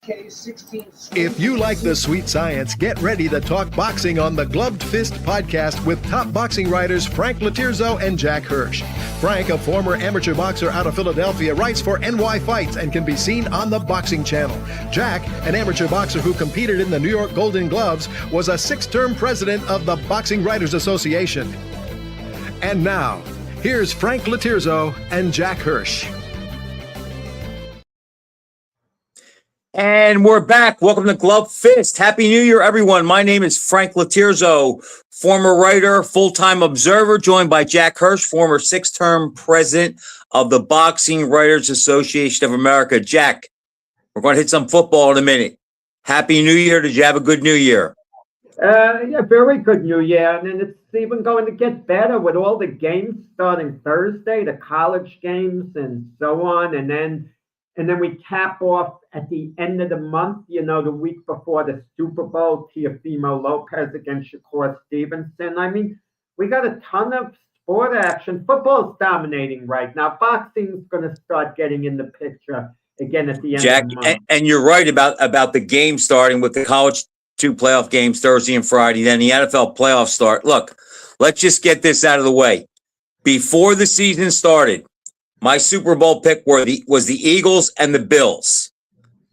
If you like the sweet science, get ready to talk boxing on the Gloved Fist podcast with top boxing writers Frank Latirzo and Jack Hirsch. Frank, a former amateur boxer out of Philadelphia, writes for NY Fights and can be seen on the Boxing Channel. Jack, an amateur boxer who competed in the New York Golden Gloves, was a 6-term president of the Boxing Writers Association. And now, here's Frank Latirzo and Jack Hirsch. And we're back. Welcome to Glove Fist. Happy New Year, everyone. My name is Frank Latirzo, former writer, full-time observer, joined by Jack Hirsch, former 6-term president of the Boxing Writers Association of America. Jack, we're going to hit some football in a minute. Happy New Year. Did you have a good New Year? Yeah, very good New Year. And it's even going to get better with all the games starting Thursday, the college games and so on. And then we cap off at the end of the month, the week before the Super Bowl, Teofimo Lopez against Shakur Stevenson. I mean, we got a ton of sport action. Football's dominating right now. Boxing's going to start getting in the picture again at the end Jack, of the month. And you're right about the game starting with the college 2 playoff games Thursday and Friday, then the NFL playoffs start. Look, let's just get this out of the way. Before the season started, my Super Bowl pick was the Eagles and the Bills.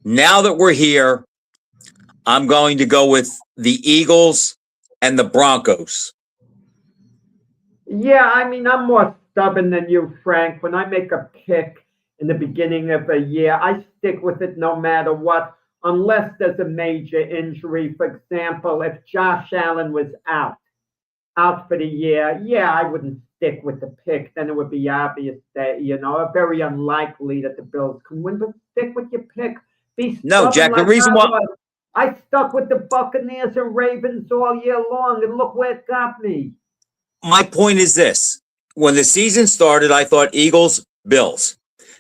Now that we're here, I'm going to go with the Eagles and the Broncos. Yeah, I mean, I'm more stubborn than you, Frank. When I make a pick in the beginning of a year, I stick with it no matter what, unless there's a major injury. For example, if Josh Allen was out for the year, yeah, I wouldn't stick with the pick. Then it would be obvious that, very unlikely that the Bills can win, but stick with your pick. No, Jack, like the reason why I stuck with the Buccaneers and Ravens all year long, and look where it got me. My point is this. When the season started, I thought Eagles, Bills.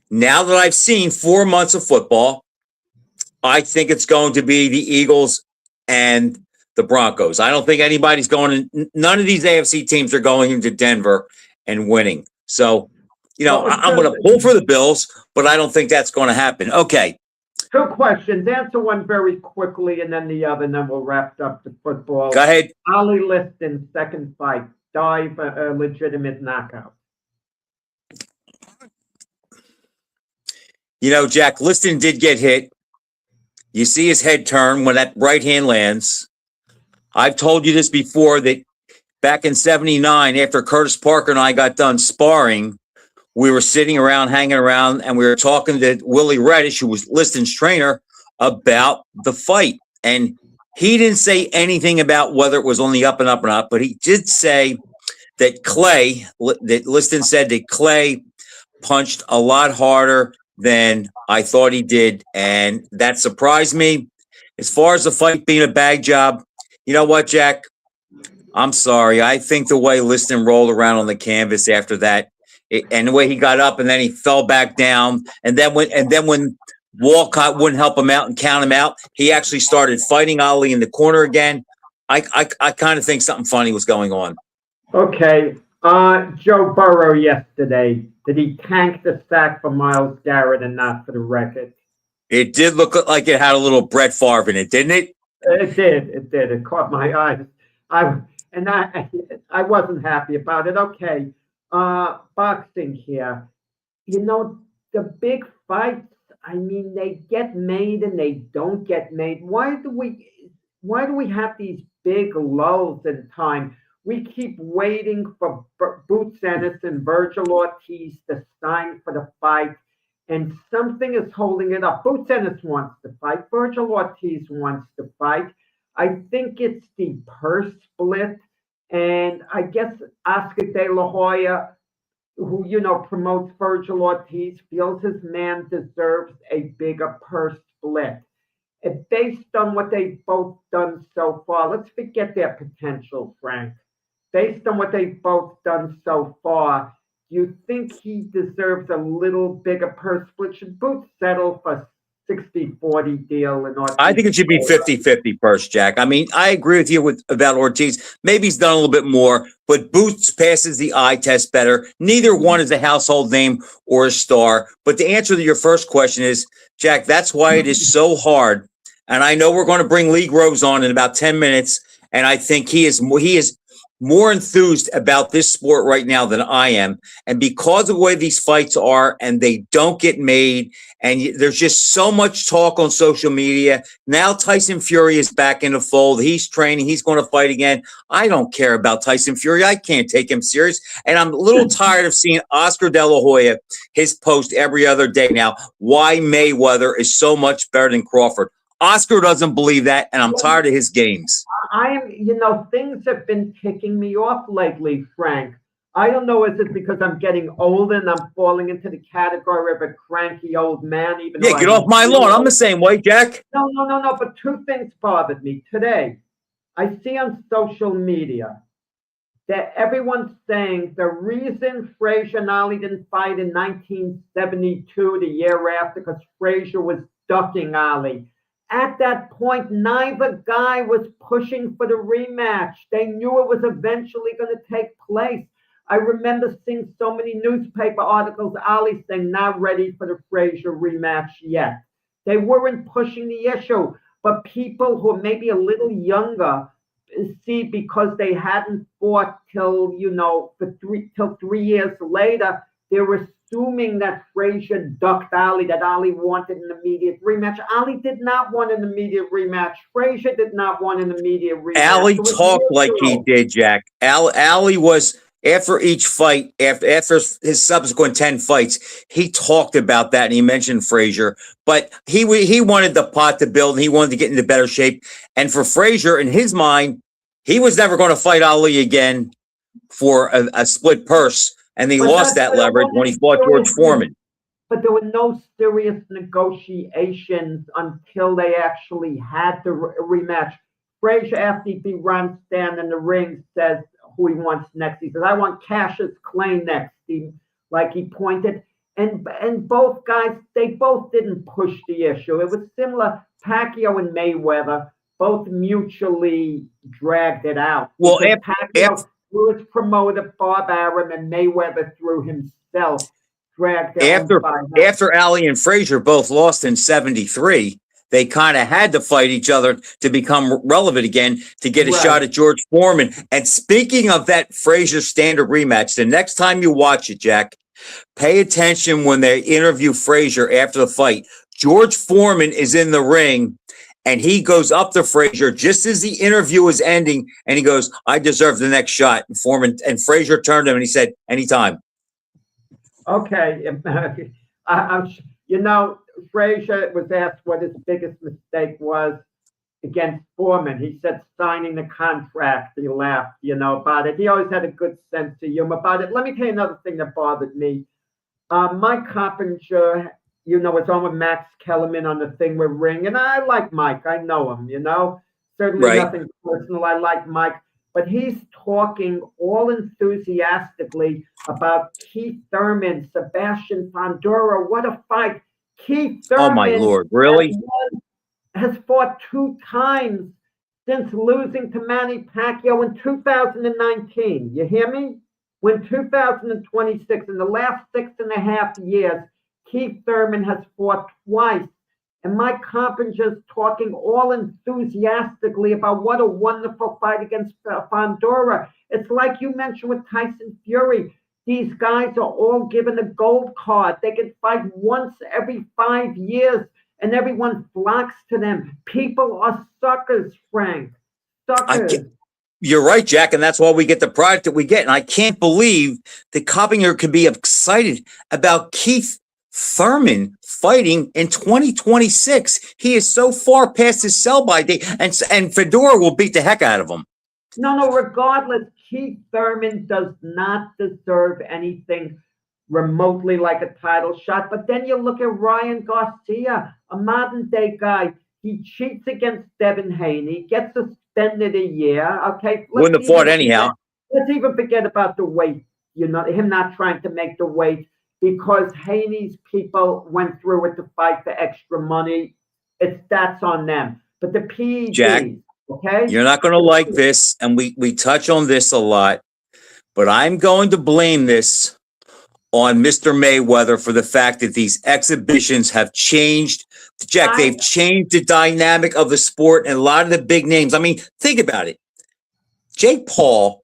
Now that I've seen 4 months of football, I think it's going to be the Eagles and the Broncos. I don't think anybody's going to, none of these AFC teams are going into Denver and winning. So, I'm going to pull for the Bills, but I don't think that's going to happen. Okay. 2 questions. Answer one very quickly, and then the other, and then we'll wrap up the football. Go ahead. Ali Liston's second fight, dive a legitimate knockout. Jack, Liston did get hit. You see his head turn when that right hand lands. I've told you this before, that back in 79, after Curtis Parker and I got done sparring, we were sitting around, hanging around, and we were talking to Willie Reddish, who was Liston's trainer, about the fight. And he didn't say anything about whether it was on the up and up or not, but he did say that Liston said that Clay punched a lot harder than I thought he did, and that surprised me. As far as the fight being a bag job, you know what, Jack? I'm sorry. I think the way Liston rolled around on the canvas after that, and the way he got up and then he fell back down, and then when Walcott wouldn't help him out and count him out, he actually started fighting Ali in the corner again. I kind of think something funny was going on. Okay. Joe Burrow yesterday, did he tank the sack for Myles Garrett and not for the record? It did look like it had a little Brett Favre in it, didn't it? It did. It caught my eyes. I wasn't happy about it. Okay. Boxing here. The big fights, I mean, they get made and they don't get made. Why do we have these big lulls in time? We keep waiting for Boots Ennis and Virgil Ortiz to sign for the fight, and something is holding it up. Boots Ennis wants to fight. Virgil Ortiz wants to fight. I think it's the purse split, and I guess Oscar De La Hoya, who, promotes Virgil Ortiz, feels his man deserves a bigger purse split. And based on what they've both done so far, let's forget their potential, Frank. Based on what they've both done so far, do you think he deserves a little bigger purse split? Should Boots settle for 60-40 deal in Ortiz. I think it should be 50-50 first, Jack. I mean, I agree with you about Ortiz. Maybe he's done a little bit more, but Boots passes the eye test better. Neither one is a household name or a star. But the answer to your first question is, Jack, that's why it is so hard. And I know we're going to bring Lee Groves on in about 10 minutes. And I think he is more enthused about this sport right now than I am. And because of the way these fights are and they don't get made, and there's just so much talk on social media. Now Tyson Fury is back in the fold. He's training. He's going to fight again. I don't care about Tyson Fury. I can't take him serious. And I'm a little tired of seeing Oscar De La Hoya, his post every other day now, why Mayweather is so much better than Crawford. Oscar doesn't believe that, and I'm tired of his games. Things have been ticking me off lately, Frank. I don't know, is it because I'm getting older and I'm falling into the category of a cranky old man? Yeah, get off my lawn. I'm the same way, Jack. No. But two things bothered me today. I see on social media that everyone's saying the reason Frazier and Ali didn't fight in 1972, the year after, because Frazier was ducking Ali. At that point, neither guy was pushing for the rematch. They knew it was eventually going to take place. I remember seeing so many newspaper articles, Ali saying, not ready for the Frazier rematch yet. They weren't pushing the issue, but people who are maybe a little younger see, because they hadn't fought till 3 years later, they were assuming that Frazier ducked Ali, that Ali wanted an immediate rematch. Ali did not want an immediate rematch. Frazier did not want an immediate rematch. Ali talked like he did, Jack. Ali was, after each fight, after his subsequent 10 fights, he talked about that and he mentioned Frazier. But he wanted the pot to build and he wanted to get into better shape. And for Frazier, in his mind, he was never going to fight Ali again for a split purse. And he lost that leverage when he fought George Foreman. But there were no serious negotiations until they actually had the rematch. Frazier, after he beat Ron Stan in the ring, says who he wants next. He says, I want Cassius Clay next. He pointed. And both guys, they both didn't push the issue. It was similar. Pacquiao and Mayweather both mutually dragged it out. Well, Pacquiao through his promoter, Bob Arum, and Mayweather through himself dragged it after Ali and Frazier both lost in 73, they kind of had to fight each other to become relevant again, to get a shot at George Foreman. And speaking of that Frazier standard rematch, the next time you watch it, Jack, pay attention when they interview Frazier after the fight. George Foreman is in the ring, and he goes up to Frazier just as the interview is ending, and he goes, I deserve the next shot. And Frazier turned to him and he said, anytime. Okay. Frazier was asked what his biggest mistake was against Foreman. He said signing the contract. He laughed, about it. He always had a good sense of humor about it. Let me tell you another thing that bothered me. Mike Coppinger, was on with Max Kellerman on the thing with Ring. And I like Mike. I know him, Certainly nothing personal. I like Mike. But he's talking all enthusiastically about Keith Thurman, Sebastian Fundora. What a fight. Keith Thurman. Oh, my Lord. Really? Has fought 2 times since losing to Manny Pacquiao in 2019. You hear me? When 2026, in the last 6.5 years, Keith Thurman has fought twice. And Mike Coppinger's talking all enthusiastically about what a wonderful fight against Fundora. It's like you mentioned with Tyson Fury. These guys are all given a gold card. They can fight once every 5 years, and everyone flocks to them. People are suckers, Frank. Suckers. You're right, Jack, and that's why we get the product that we get. And I can't believe that Coppinger could be excited about Keith Thurman fighting in 2026. He is so far past his sell-by date, and Fedor will beat the heck out of him. No, regardless, Keith Thurman does not deserve anything remotely like a title shot. But then you look at Ryan Garcia, a modern-day guy. He cheats against Devin Haney, gets suspended a year. Okay, wouldn't have fought anyhow. Let's even forget about the weight. Him not trying to make the weight. because Haney's people went through with the fight for extra money. That's on them. But the PEDs, Jack, okay? you're not going to like this, and we touch on this a lot, but I'm going to blame this on Mr. Mayweather for the fact that these exhibitions have changed. Jack, they've changed the dynamic of the sport and a lot of the big names. I mean, think about it. Jake Paul,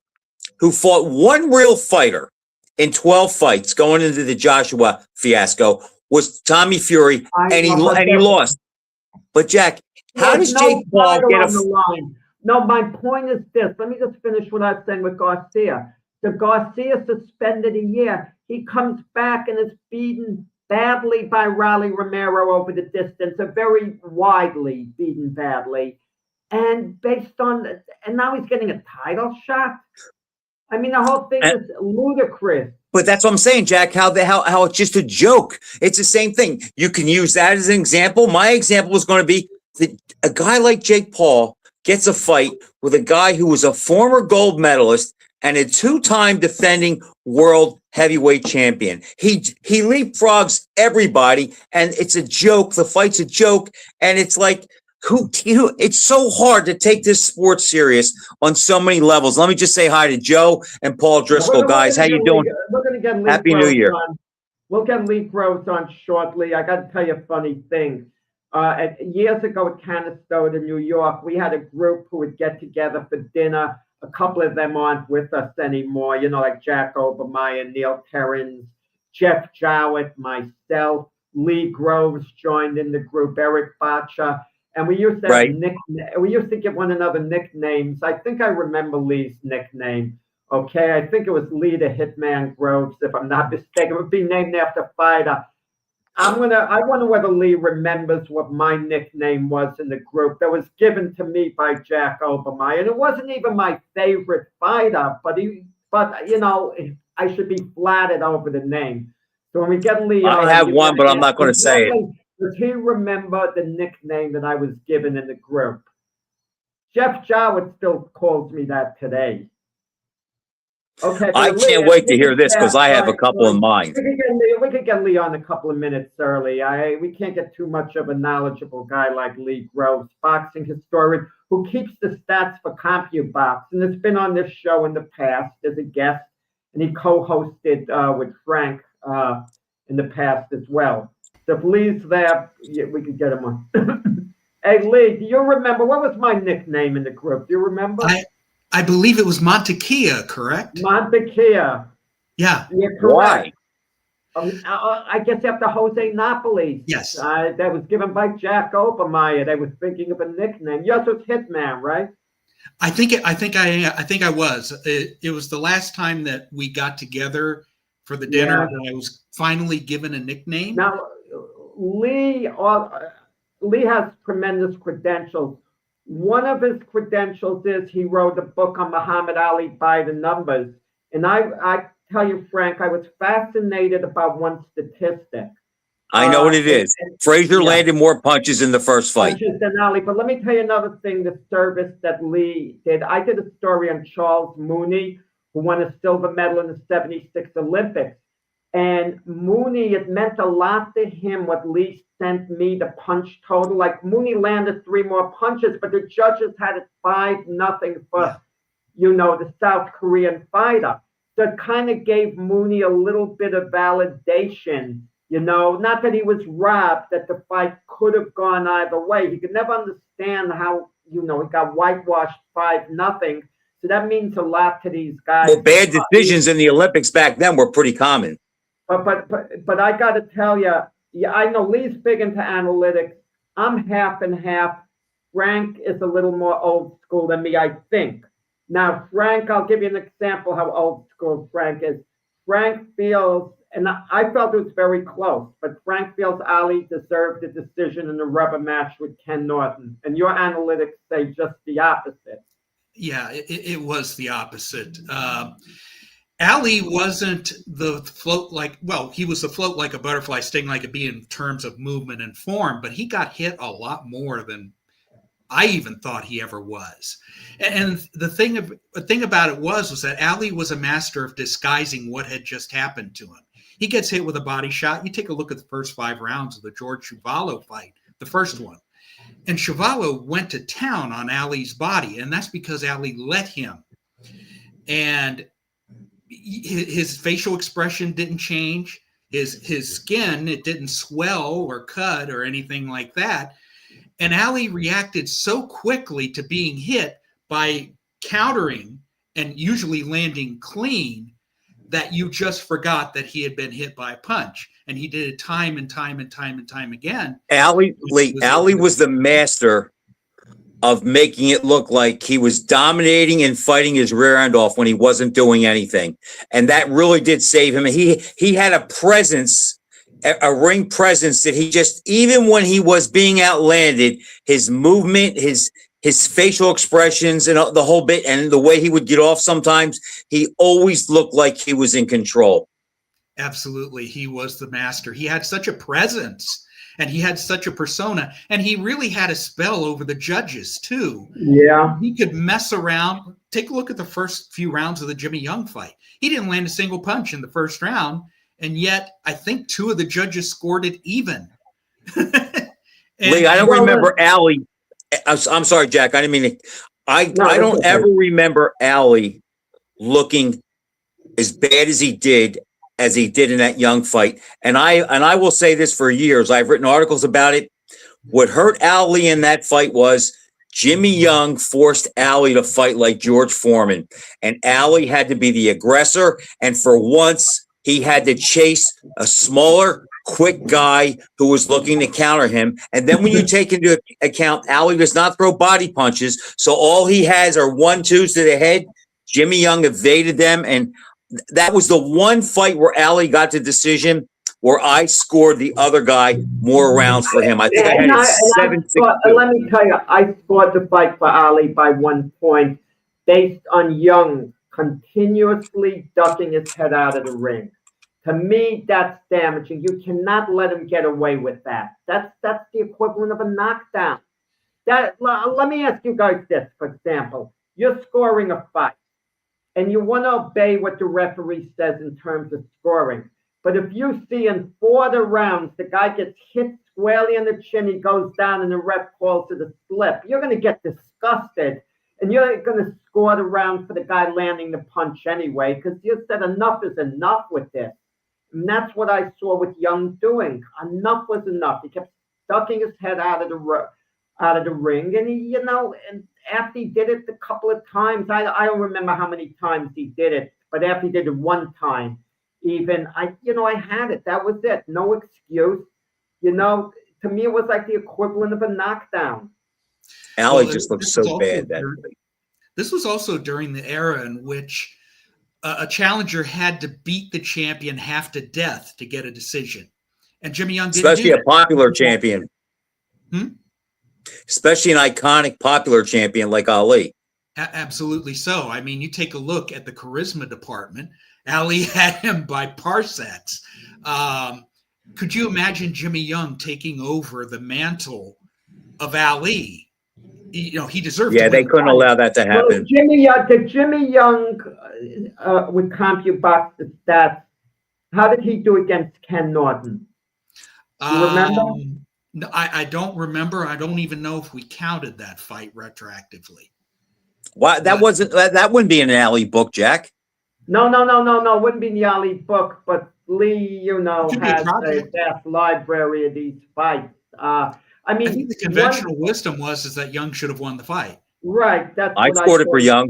who fought one real fighter in 12 fights going into the Joshua fiasco, was Tommy Fury, and he lost. But Jack, how does Jake Paul get a line? No, my point is this. Let me just finish what I was saying with Garcia. The Garcia suspended a year. He comes back and is beaten badly by Rolly Romero over the distance, a very widely beaten badly. And now he's getting a title shot. I mean, the whole thing is ludicrous. But that's what I'm saying, Jack, how it's just a joke. It's the same thing. You can use that as an example. My example was going to be that a guy like Jake Paul gets a fight with a guy who was a former gold medalist and a two-time defending world heavyweight champion. He leapfrogs everybody, and it's a joke. The fight's a joke, and it's like, it's so hard to take this sport serious on so many levels. Let me just say hi to Joe and Paul Driscoll, guys. How you doing? We're going to get Happy New Year. We'll get Lee Groves on shortly. I got to tell you a funny thing. Years ago at Canastota in New York, we had a group who would get together for dinner. A couple of them aren't with us anymore, like Jack Obermeyer, Neil Terrens, Jeff Jowett, myself, Lee Groves joined in the group, Eric Bacha. And we used to have we used to give one another nicknames. I think I remember Lee's nickname. Okay, I think it was Lee the Hitman Groves, if I'm not mistaken. It would be named after a fighter. I wonder whether Lee remembers what my nickname was in the group that was given to me by Jack Obermeyer. And it wasn't even my favorite fighter, but I should be flattered over the name. So when we get Lee on, I have one, but I'm not going to say it. Does he remember the nickname that I was given in the group? Jeff Jowett still calls me that today. Okay. I can't wait to hear this because I have a couple in mind. We could get Lee on a couple of minutes early. We can't get too much of a knowledgeable guy like Lee Groves, boxing historian who keeps the stats for CompuBox, and has been on this show in the past as a guest, and he co-hosted with Frank in the past as well. So if Lee's there, we could get him on. Hey, Lee, do you remember, what was my nickname in the group? Do you remember? I believe it was Montekia, correct? Montekia. Yeah. Why? I guess after Jose Napoli. Yes. That was given by Jack Obermeyer. They were thinking of a nickname. Yours was Hitman, right? I think I was. It was the last time that we got together for the dinner, and I was finally given a nickname. Now, Lee has tremendous credentials. One of his credentials is he wrote a book on Muhammad Ali by the numbers. And I tell you, Frank, I was fascinated about one statistic. I know what it is. Frazier landed more punches in the first fight. Punches than Ali. But let me tell you another thing, the service that Lee did. I did a story on Charles Mooney, who won a silver medal in the 76 Olympics. And Mooney, it meant a lot to him what Lee sent me the punch total. Like Mooney landed 3 more punches, but the judges had it 5-0 for, the South Korean fighter. So it kind of gave Mooney a little bit of validation, not that he was robbed, that the fight could have gone either way. He could never understand how, he got whitewashed 5-0. So that means a lot to these guys. Well, bad decisions in the Olympics back then were pretty common. But I got to tell you, I know Lee's big into analytics. I'm half and half. Frank is a little more old school than me, I think. Now, Frank, I'll give you an example how old school Frank is. Frank feels, and I felt it was very close, but Frank feels Ali deserved a decision in the rubber match with Ken Norton. And your analytics say just the opposite. Yeah, it was the opposite. Ali wasn't the float he was the float like a butterfly, sting like a bee in terms of movement and form, but he got hit a lot more than I even thought he ever was. And the thing about it was that Ali was a master of disguising what had just happened to him. He gets hit with a body shot. You take a look at the first 5 rounds of the George Chuvalo fight, the first one. And Chuvalo went to town on Ali's body, and that's because Ali let him. And his facial expression didn't change. His skin, it didn't swell or cut or anything like that. And Ali reacted so quickly to being hit by countering and usually landing clean that you just forgot that he had been hit by a punch. And he did it time and time and time and time again. Ali was the master of making it look like he was dominating and fighting his rear end off when he wasn't doing anything. And that really did save him. He had a presence, a ring presence that he just, even when he was being outlanded, his movement, his facial expressions and the whole bit, and the way he would get off sometimes, he always looked like he was in control. Absolutely. He was the master. He had such a presence. And he had such a persona, and he really had a spell over the judges too. Yeah. He could mess around. Take a look at the first few rounds of the Jimmy Young fight. He didn't land a single punch in the first round, and yet I think 2 of the judges scored it even. Lee, I don't remember Ali. I'm sorry, Jack. I didn't mean to. I don't ever remember Ali looking as bad as he did in that Young fight. And I will say this for years. I've written articles about it. What hurt Ali in that fight was Jimmy Young forced Ali to fight like George Foreman. And Ali had to be the aggressor. And for once, he had to chase a smaller, quick guy who was looking to counter him. And then when you take into account, Ali does not throw body punches. So all he has are 1-2s to the head. Jimmy Young evaded them. And that was the one fight where Ali got the decision where I scored the other guy more rounds for him. I think I had 7-6. Let me tell you, I scored the fight for Ali by 1 point based on Young continuously ducking his head out of the ring. To me, that's damaging. You cannot let him get away with that. That's the equivalent of a knockdown. Let me ask you guys this, for example. You're scoring a fight, and you want to obey what the referee says in terms of scoring. But if you see in 4 of the rounds, the guy gets hit squarely in the chin, he goes down, and the ref calls it a slip, you're going to get disgusted, and you're going to score the round for the guy landing the punch anyway, because you said enough is enough with this. And that's what I saw with Young doing. Enough was enough. He kept ducking his head out of the ring, and he, and after he did it a couple of times, I don't remember how many times he did it, but after he did it one time, even I had it. That was it. No excuse. To me, it was like the equivalent of a knockdown. Ali just looked so bad that way. This was also during the era in which a challenger had to beat the champion half to death to get a decision, and Jimmy Young didn't, especially a popular champion. Especially an iconic popular champion like Ali. Absolutely so. I mean, you take a look at the charisma department. Ali had him by parsecs. Could you imagine Jimmy Young taking over the mantle of Ali? He deserved. Yeah, they couldn't allow that to happen. Well, Jimmy Young with CompuBox the stats. How did he do against Ken Norton? You remember? No, I don't remember. I don't even know if we counted that fight retroactively. Why that wouldn't be in an Ali book, Jack. No. It wouldn't be in the Ali book, but Lee, has a vast library of these fights. I think the conventional wisdom is that Young should have won the fight. Right. That's I scored it for Young.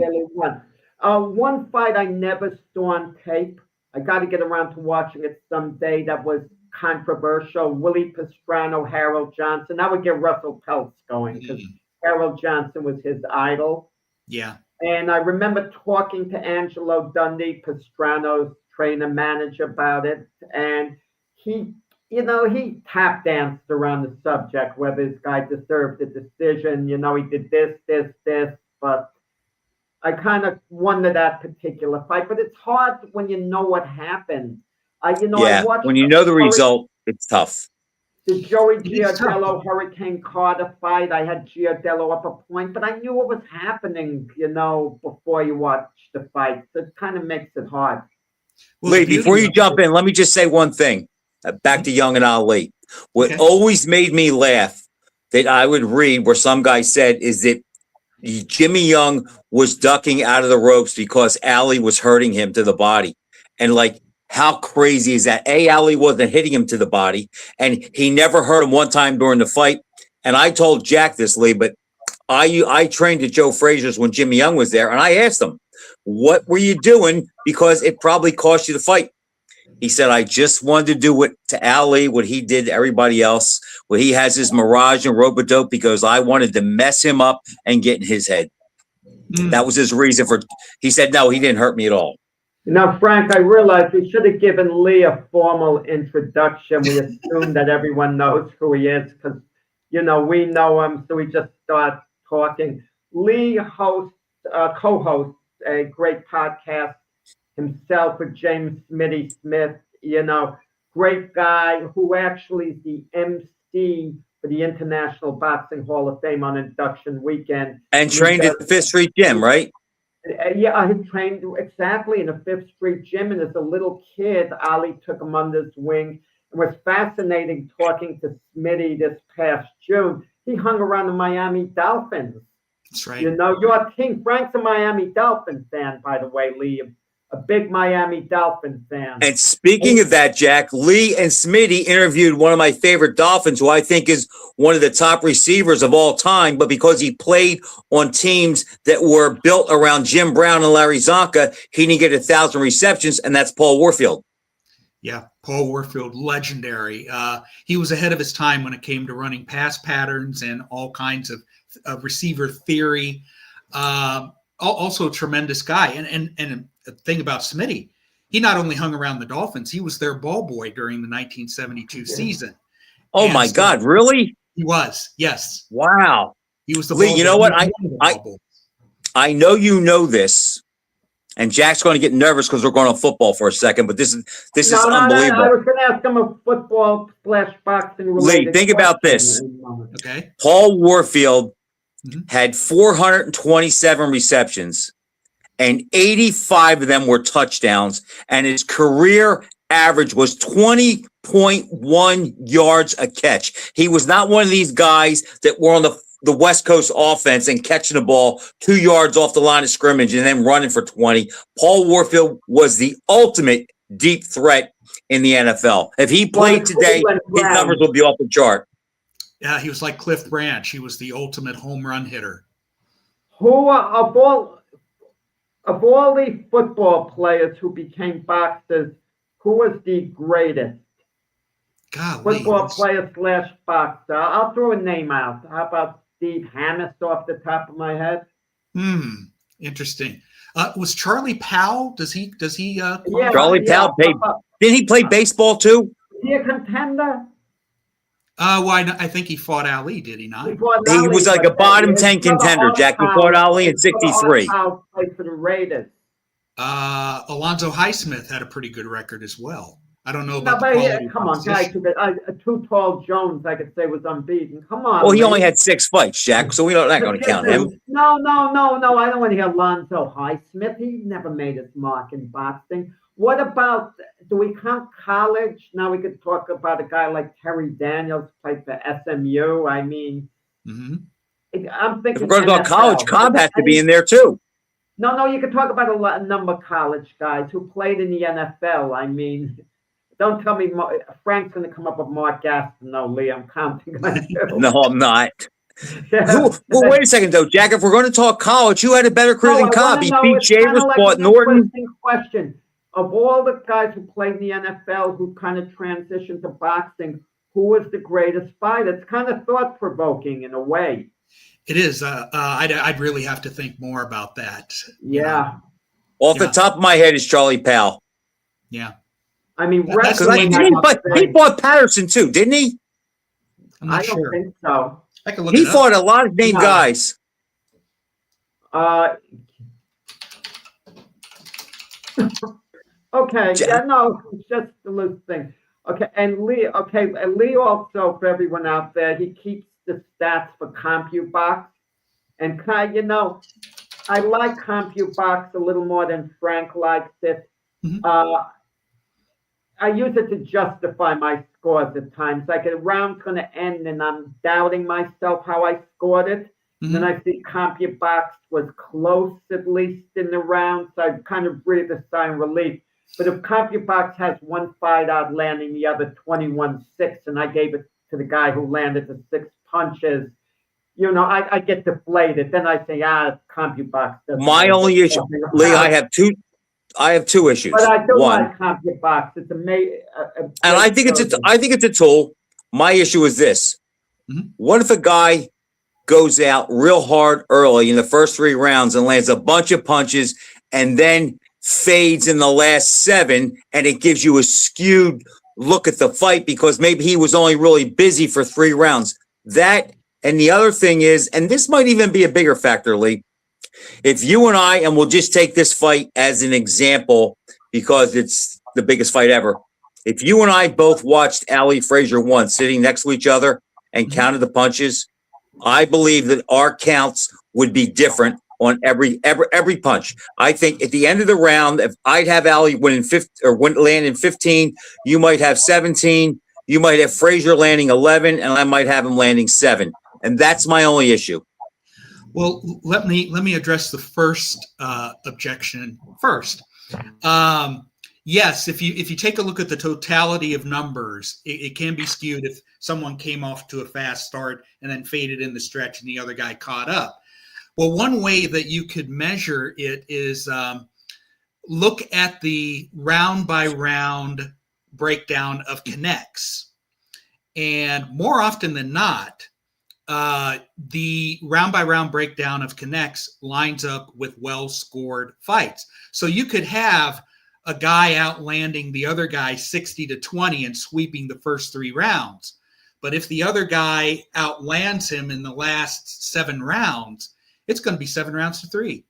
One fight I never saw on tape. I got to get around to watching it someday. That was controversial. Willie Pastrana, Harold Johnson. That would get Russell Peltz going because Harold Johnson was his idol. Yeah. And I remember talking to Angelo Dundee, Pastrana's trainer manager, about it. And he tap danced around the subject, whether this guy deserved a decision. He did this, but I kind of won that particular fight. But it's hard when you know what happened. When you know the result, it's tough. The Joey Giardello Hurricane Carter fight, I had Giardello up a point, but I knew what was happening, before you watch the fight. So it kind of makes it hard. Well, Lee, the before beauty you of jump it- in, let me just say one thing. Back to Young and Ali. What Okay. always made me laugh that I would read where some guy said is that Jimmy Young was ducking out of the ropes because Ali was hurting him to the body. And like, how crazy is that? Ali wasn't hitting him to the body, and he never hurt him one time during the fight. And I told Jack this, Lee, but I trained at Joe Frazier's when Jimmy Young was there, and I asked him, "What were you doing? Because it probably cost you the fight." He said, "I just wanted to do what to Ali, what he did to everybody else, where he has his Mirage and Robodope, because I wanted to mess him up and get in his head." Mm. That was his reason for. He said, "No, he didn't hurt me at all." Now, Frank, I realize we should have given Lee a formal introduction. We assume that everyone knows who he is because, we know him, so we just start talking. Lee co-hosts a great podcast himself with James Smitty Smith, great guy who actually is the MC for the International Boxing Hall of Fame on induction weekend. And trained at the Fifth Street Gym, right? Yeah, I had trained exactly in the Fifth Street Gym, and as a little kid, Ali took him under his wing. It was fascinating talking to Smitty this past June. He hung around the Miami Dolphins. That's right. Your team, Frank's a Miami Dolphin fan, by the way, Lee, a big Miami Dolphin fan. And speaking of that, Jack, Lee and Smitty interviewed one of my favorite Dolphins, who I think is one of the top receivers of all time, but because he played on teams that were built around Jim Brown and Larry Zonka, he didn't get 1,000 receptions, and that's Paul Warfield. Yeah, Paul Warfield, legendary. He was ahead of his time when it came to running pass patterns and all kinds of receiver theory. Also a tremendous guy. And the thing about Smitty, he not only hung around the Dolphins, he was their ball boy during the 1972 season. Oh, And my so God, really? He was, yes. Wow. He was the Lee, ball you boy. know what? He was one of the ball boys. I know you know this, and Jack's going to get nervous because we're going on football for a second, but this is unbelievable. I was going to ask him a football/boxing related Lee, think about this. Okay. Paul Warfield Mhm. had 427 receptions, and 85 of them were touchdowns, and his career average was 20.1 yards a catch. He was not one of these guys that were on the West Coast offense and catching the ball 2 yards off the line of scrimmage and then running for 20. Paul Warfield was the ultimate deep threat in the NFL. If he played today, his numbers would be off the chart. Yeah, he was like Cliff Branch. He was the ultimate home run hitter. Who of all the football players who became boxers, who was the greatest? Golly, Football player/boxer. I'll throw a name out. How about Steve Hammis off the top of my head? Interesting. Was Charlie Powell? Does he? Yeah, Charlie Powell played. Didn't he play baseball too? Is he a contender? I think he fought Ali, did he not? He was like a bottom 10 contender, Jack. He fought Ali in 63. Powell played for the Raiders. Alonzo Highsmith had a pretty good record as well. I don't know No, about but the yeah, quality of come on, competition. guys. Too tall Jones, I could say, was unbeaten. Come on. Well, he man. only had 6 fights, Jack, so we're not going to count him. No. I don't want to hear Alonzo Highsmith. He never made his mark in boxing. What about, do we count college? Now we could talk about a guy like Terry Daniels, played for SMU. I mean, Mhm. I'm thinking. If we're going to talk NFL. college, Cobb has to be in there too. No, you could talk about a number of college guys who played in the NFL. I mean, don't tell me Frank's going to come up with Mark Gaston. No, Lee, I'm counting on you. No, I'm not. Well, wait a second, though, Jack. If we're going to talk college, who had a better career than Cobb? He beat Shavers, fought Norton. Question. Of all the guys who played in the NFL who kind of transitioned to boxing, who was the greatest fighter? It's kind of thought-provoking in a way. It is. I'd really have to think more about that. Yeah. Off the top of my head is Charlie Powell. Yeah. I mean, That's wrestling, He fought Patterson too, didn't he? I'm I not don't sure. think so. I can look He it up. fought a lot of named No. guys. Okay, yeah, no, it's just a little thing. Okay, and Lee also, for everyone out there, he keeps the stats for CompuBox. And I like CompuBox a little more than Frank likes it. Mhm. I use it to justify my scores at times. Like a round's going to end and I'm doubting myself how I scored it. And then I see CompuBox was close at least in the round, so I kind of breathe a sigh of relief. But if CompuBox has one fight out landing the other 21-6, and I gave it to the guy who landed the 6 punches, you know, I get deflated. Then I say, CompuBox doesn't. My only issue, Lee, I have two issues. But I do One, like CompuBox. It's amazing. and I think it's a tool. My issue is this: what if a guy goes out real hard early in the first 3 rounds and lands a bunch of punches, and then fades in the last 7, and it gives you a skewed look at the fight because maybe he was only really busy for 3 rounds. That, and the other thing is, and this might even be a bigger factor, Lee. If you and we'll just take this fight as an example because it's the biggest fight ever. If you and I both watched Ali Frazier once sitting next to each other and counted the punches, I believe that our counts would be different on every punch. I think at the end of the round, if I'd have Ali land in 15, you might have 17. You might have Frazier landing 11, and I might have him landing 7. And that's my only issue. Well, let me address the first objection first. Yes, if you take a look at the totality of numbers, it can be skewed if someone came off to a fast start and then faded in the stretch and the other guy caught up. Well, one way that you could measure it is look at the round by round breakdown of connects. And more often than not, the round by round breakdown of connects lines up with well scored fights. So you could have a guy outlanding the other guy 60-20 and sweeping the first 3 rounds. But if the other guy outlands him in the last 7 rounds, it's going to be 7 rounds to 3.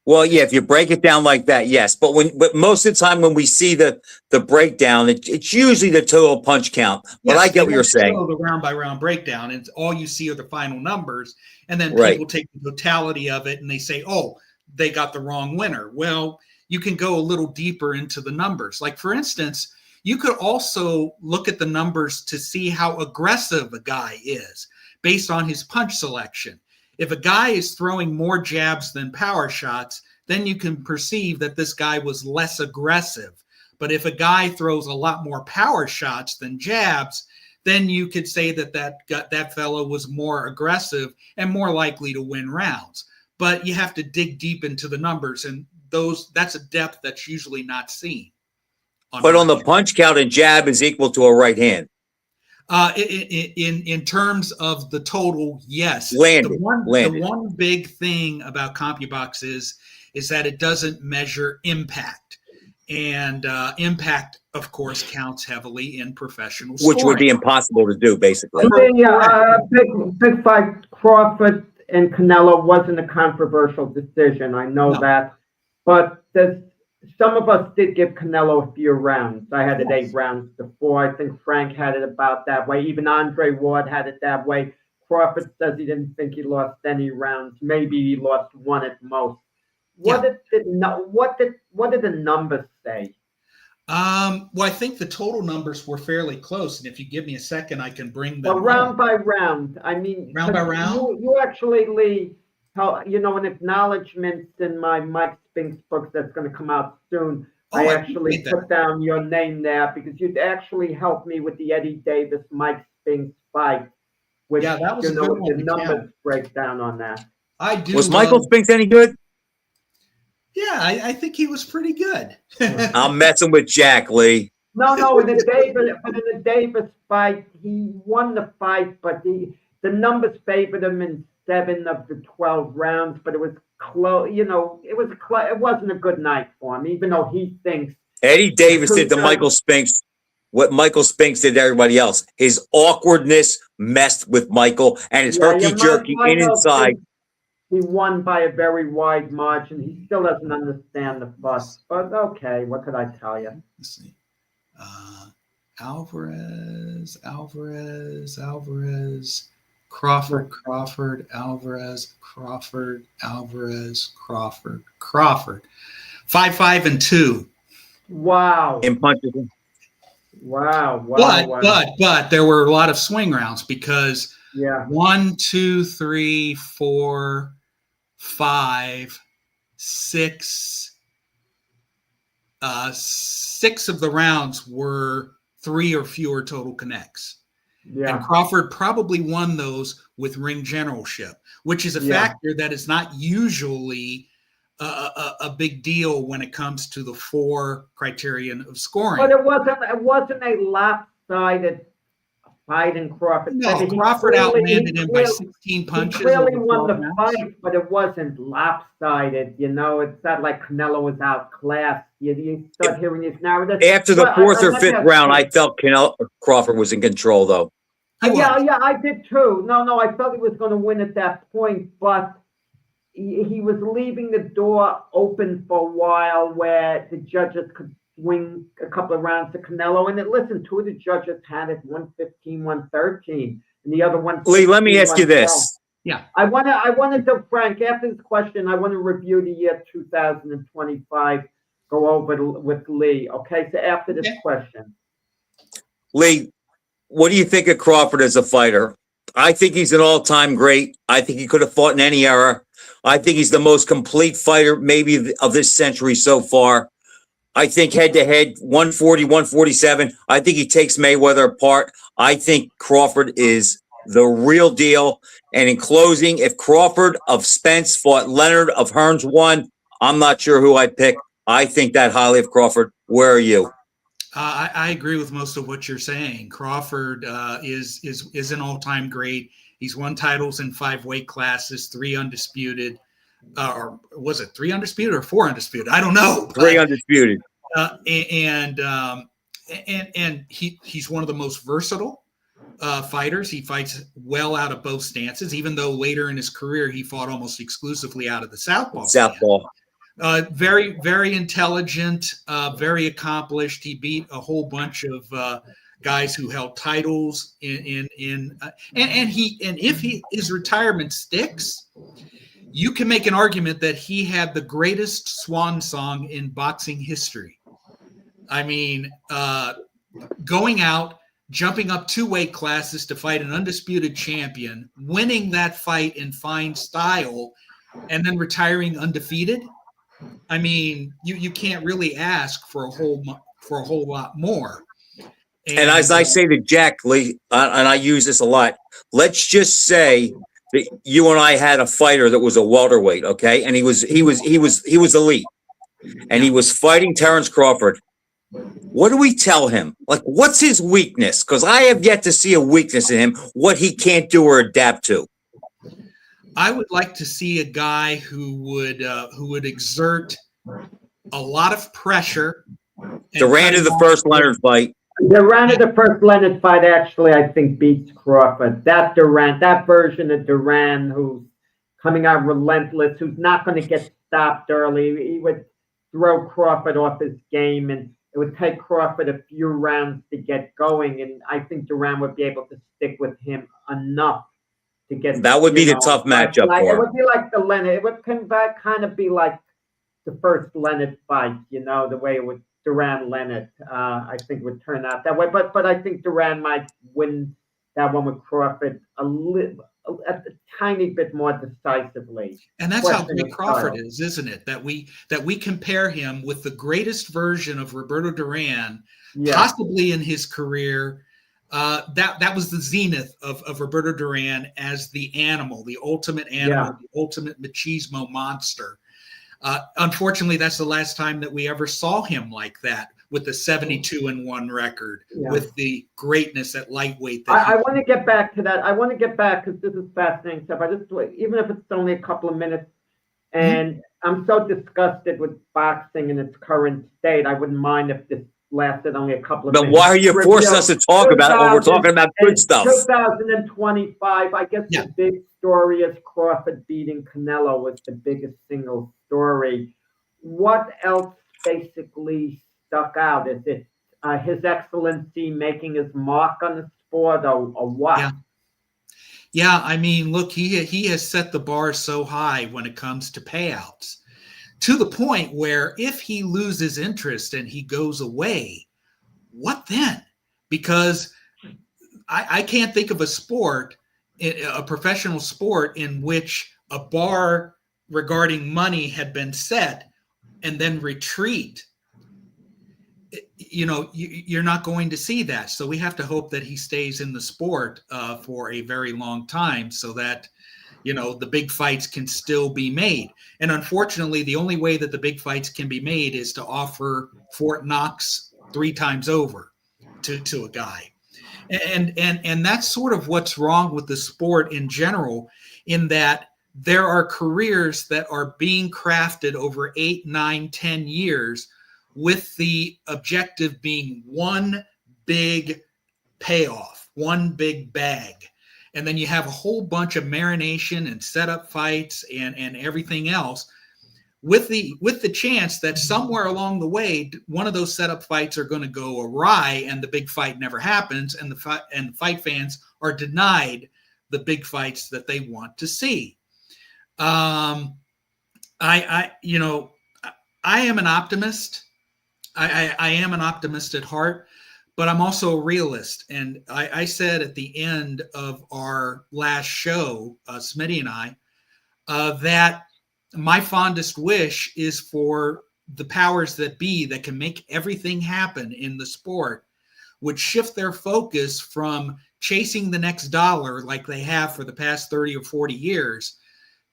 Well, yeah, if you break it down like that, yes. But most of the time when we see the breakdown, it's usually the total punch count. But yes, I get what you're saying. The round by round breakdown, and all you see are the final numbers. And then people take the totality of it and they say, oh, they got the wrong winner. Well, you can go a little deeper into the numbers. Like, for instance, you could also look at the numbers to see how aggressive a guy is based on his punch selection. If a guy is throwing more jabs than power shots, then you can perceive that this guy was less aggressive. But if a guy throws a lot more power shots than jabs, then you could say that fellow was more aggressive and more likely to win rounds. But you have to dig deep into the numbers, and that's a depth that's usually not seen. But on the punch count, a jab is equal to a right hand. In terms of the total, yes. Landed. The one big thing about CompuBox is that it doesn't measure impact. And impact, of course, counts heavily in professional scoring. Which would be impossible to do, basically. Big fight, Crawford and Canelo wasn't a controversial decision. I know that. But some of us did give Canelo a few rounds. I had it 8 rounds to 4. I think Frank had it about that way. Even Andre Ward had it that way. Crawford says he didn't think he lost any rounds. Maybe he lost 1 at most. What did the numbers say? Well, I think the total numbers were fairly close. And if you give me a second, I can bring them. Well, round by round. I mean, round by round. You actually, Lee, an acknowledgement in my Mike Spinks book that's going to come out soon. I actually put down your name there because you'd actually helped me with the Eddie Davis Mike Spinks fight, which that was the numbers break down on that. I do. Was Michael Spinks any good? Yeah, I think he was pretty good. I'm messing with Jack, Lee. No, in the Davis fight, he won the fight, but the numbers favored him in 7 of the 12 rounds, but it was close. It wasn't a good night for him, even though he thinks Eddie Davis did to Michael Spinks what Michael Spinks did to everybody else. His awkwardness messed with Michael, and his herky-jerky inside. He won by a very wide margin. He still doesn't understand the fuss. But okay, what could I tell you? Let's see. Alvarez, Crawford, Alvarez, Crawford. 5-5-2. Wow. in punches. Wow. But there were a lot of swing rounds because Yeah. 1, 2, 3, 4, 5, 6. 6 of the rounds were 3 or fewer total connects. Yeah. And Crawford probably won those with ring generalship, which is a factor that is not usually a big deal when it comes to the 4 criterion of scoring. But it wasn't a lopsided fight in Crawford. No, Crawford outlanded him by 16 punches. He clearly over won 12 the rounds. fight, but it wasn't lopsided. You know, it's not like Canelo was outclassed. You start hearing these narratives. After the Well, 4th or let me 5th ask round, you- I felt Crawford was in control, though. Yeah, I did too. No, I felt he was going to win at that point, but he was leaving the door open for a while where the judges could swing a couple of rounds to Canelo. And then, listen, 2 of the judges had it 115, 113, and the other one. Lee, let me ask you this. Yeah. I wanted to, Frank, after this question, I want to review the year 2025, go over with Lee. Okay, so after this question. Lee, what do you think of Crawford as a fighter? I think he's an all-time great. I think he could have fought in any era. I think he's the most complete fighter maybe of this century so far. I think head-to-head, 140, 147. I think he takes Mayweather apart. I think Crawford is the real deal. And in closing, if Crawford of Spence fought Leonard of Hearns 1, I'm not sure who I'd pick. I think that highly of Crawford. Where are you? I agree with most of what you're saying. Crawford is an all-time great. He's won titles in 5 weight classes, 3 undisputed, or was it 3 undisputed or 4 undisputed? I don't know. 3 undisputed. And he's one of the most versatile fighters. He fights well out of both stances, even though later in his career he fought almost exclusively out of the southpaw. Very, very intelligent, very accomplished. He beat a whole bunch of guys who held titles and if his retirement sticks, you can make an argument that he had the greatest swan song in boxing history. I mean, going out, jumping up 2 weight classes to fight an undisputed champion, winning that fight in fine style, and then retiring undefeated. I mean, you can't really ask for a whole lot more. And as I say to Jack Lee, and I use this a lot, let's just say that you and I had a fighter that was a welterweight, okay, and he was elite, and he was fighting Terence Crawford. What do we tell him? Like, what's his weakness? Because I have yet to see a weakness in him, what he can't do or adapt to. I would like to see a guy who would exert a lot of pressure. Duran in the first Leonard fight. Duran in the first Leonard fight actually, I think, beats Crawford. That version of Duran who's coming out relentless, who's not going to get stopped early. He would throw Crawford off his game, and it would take Crawford a few rounds to get going. And I think Duran would be able to stick with him enough to get. That would be the tough matchup for him. It would be like the Leonard. It would kind of be like the first Leonard fight, the way it would. Duran Leonard, I think would turn out that way, but I think Duran might win that one with Crawford a tiny bit more decisively. And that's how great Crawford is, isn't it? That we compare him with the greatest version of Roberto Duran, possibly in his career. That was the zenith of Roberto Duran as the animal, the ultimate animal, the ultimate machismo monster. Unfortunately, that's the last time that we ever saw him like that, with the 72-1 record, with the greatness at lightweight. I want to get back to that. I want to get back because this is fascinating stuff. Even if it's only a couple of minutes, and I'm so disgusted with boxing in its current state. I wouldn't mind if this lasted only a couple of minutes. But why are you forcing us to talk about it when we're talking about good stuff? 2025, I guess the big story is Crawford beating Canelo was the biggest single story. What else basically stuck out? Is it His Excellency making his mark on the sport, or what? Yeah, I mean, look, he has set the bar so high when it comes to payouts. to the point where if he loses interest and he goes away, what then? Because I can't think of a sport, a professional sport, in which a bar regarding money had been set and then retreat. You're not going to see that. So we have to hope that he stays in the sport for a very long time, so that the big fights can still be made. And unfortunately, the only way that the big fights can be made is to offer Fort Knox 3 times over to a guy. And that's sort of what's wrong with the sport in general, in that there are careers that are being crafted over 8, 9, 10 years with the objective being one big payoff, one big bag. And then you have a whole bunch of marination and setup fights and everything else, with the chance that somewhere along the way, one of those setup fights are going to go awry and the big fight never happens, and the fight fans are denied the big fights that they want to see. I am an optimist. I am an optimist at heart, but I'm also a realist. And I said at the end of our last show, Smitty and I, that my fondest wish is for the powers that be that can make everything happen in the sport would shift their focus from chasing the next dollar like they have for the past 30 or 40 years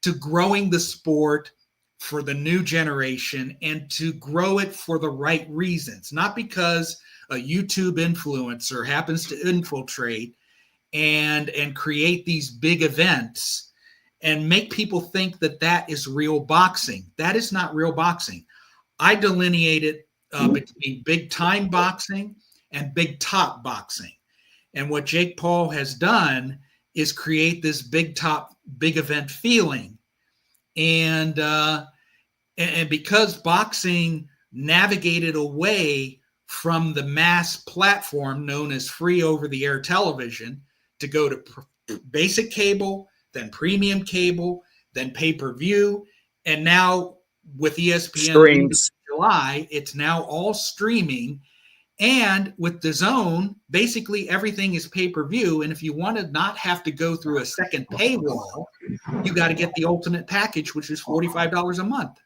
to growing the sport for the new generation, and to grow it for the right reasons, not because a YouTube influencer happens to infiltrate and create these big events and make people think that that is real boxing. That is not real boxing. I delineate it between big time boxing and big top boxing. And what Jake Paul has done is create this big event feeling. And because boxing navigated away from the mass platform known as free over-the-air television to go to basic cable, then premium cable, then pay-per-view, and now with ESPN Streams. in July, it's now all streaming. And with DAZN, basically everything is pay-per-view. And if you want to not have to go through a second paywall, you got to get the ultimate package, which is $45 a month.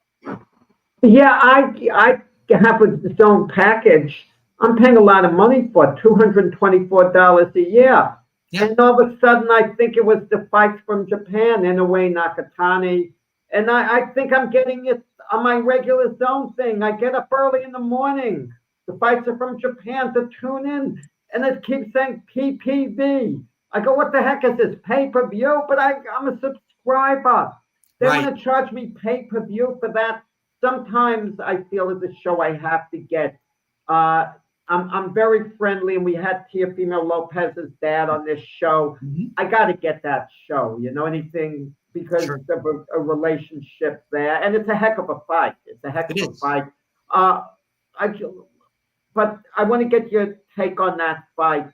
Yeah, I have its own package. I'm paying a lot of money for $224 a year. Yeah. And all of a sudden, I think it was the fights from Japan, Inoue, Nakatani. And I think I'm getting it on my regular zone thing. I get up early in the morning. The fights are from Japan to tune in. And it keeps saying PPV. I go, what the heck is this, pay-per-view? But I'm a subscriber. They want to charge me pay-per-view for that. Sometimes I feel as a show I have to get. I'm very friendly, and we had Teofimo Lopez's dad on this show. Mm-hmm. I got to get that show, anything, because Sure. of a relationship there. And it's a heck of a fight. It's a heck of a fight. But I want to get your take on that fight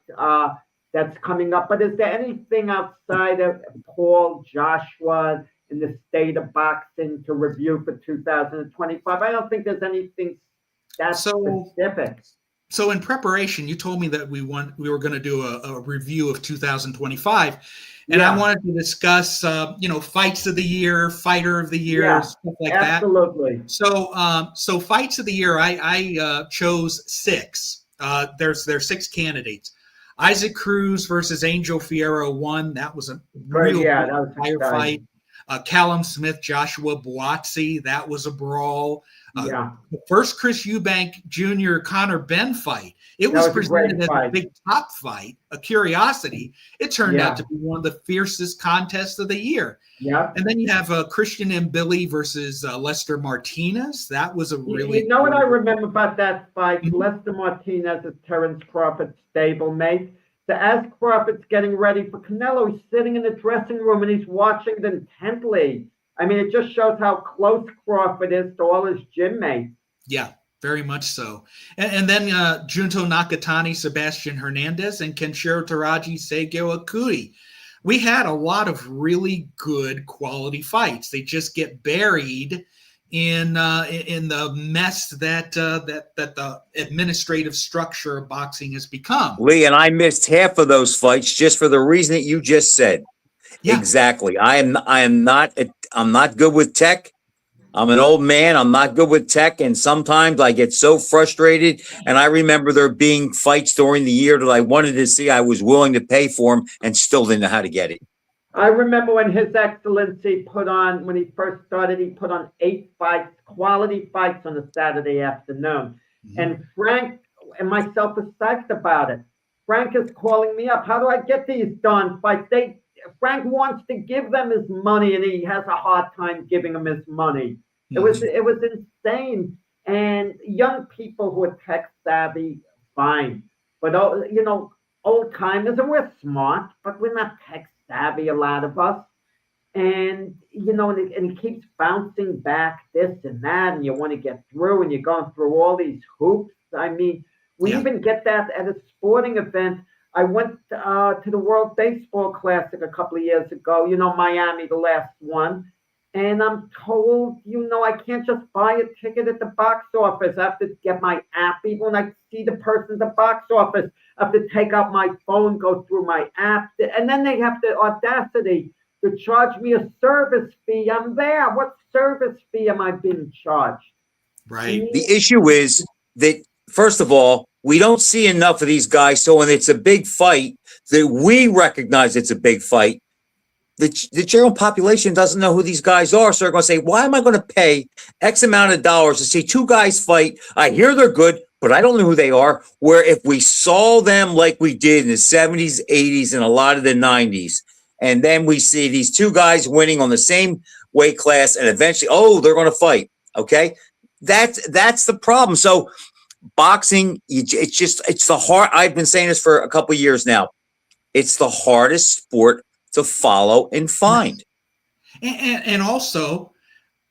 that's coming up. But is there anything outside of Paul, Joshua, in the state of boxing to review for 2025? I don't think there's anything that's specific. So in preparation, you told me that we were going to do a review of 2025, and I wanted to discuss, fights of the year, fighter of the year, stuff like that. Absolutely. So fights of the year, I chose 6. There's 6 candidates. Isaac Cruz versus Angel Fierro won. That was a real fire fight. Callum Smith, Joshua Buatsi, that was a brawl. The first Chris Eubank Jr. Conor Benn fight, it was presented as a big top fight, a curiosity. It turned out to be one of the fiercest contests of the year. Yeah. And then you have Christian Mbili versus Lester Martinez. That was a really what I remember about that fight? Mm-hmm. Lester Martinez is Terrence Crawford's stablemate. So as Crawford's getting ready for Canelo, he's sitting in the dressing room and he's watching it intently. I mean, it just shows how close Crawford is to all his gym mates. Yeah, very much so. And then Junto Nakatani, Sebastian Hernandez, and Kenshiro Taraji, Seigyo Akui. We had a lot of really good quality fights. They just get buried in the mess that the administrative structure of boxing has become. Lee, and I missed half of those fights just for the reason that you just said. Yeah. Exactly. I'm not good with tech. I'm an old man. I'm not good with tech. And sometimes I get so frustrated. And I remember there being fights during the year that I wanted to see. I was willing to pay for them and still didn't know how to get it. I remember when His Excellency when he first started, he put on 8 fights, quality fights on a Saturday afternoon. Mm-hmm. And Frank and myself was psyched about it. Frank is calling me up. How do I get these darn fights? Frank wants to give them his money, and he has a hard time giving them his money. Mm-hmm. It was insane. And young people who are tech savvy, fine. But old timers, and we're smart, but we're not tech savvy, a lot of us. And and it keeps bouncing back this and that, and you want to get through, and you're going through all these hoops. I mean, we even get that at a sporting event. I went to the World Baseball Classic a couple of years ago, Miami, the last one. And I'm told, I can't just buy a ticket at the box office. I have to get my app. Even when I see the person at the box office, I have to take out my phone, go through my app. And then they have the audacity to charge me a service fee. I'm there. What service fee am I being charged? Right. The issue is that, first of all, we don't see enough of these guys. So when it's a big fight, that we recognize it's a big fight, the general population doesn't know who these guys are. So they're going to say, why am I going to pay X amount of dollars to see 2 guys fight? I hear they're good, but I don't know who they are. Where if we saw them like we did in the 70s, 80s, and a lot of the 90s, and then we see these 2 guys winning on the same weight class, and eventually, they're going to fight. Okay. That's the problem. So boxing, it's the hard. I've been saying this for a couple of years now. It's the hardest sport to follow and find. And also,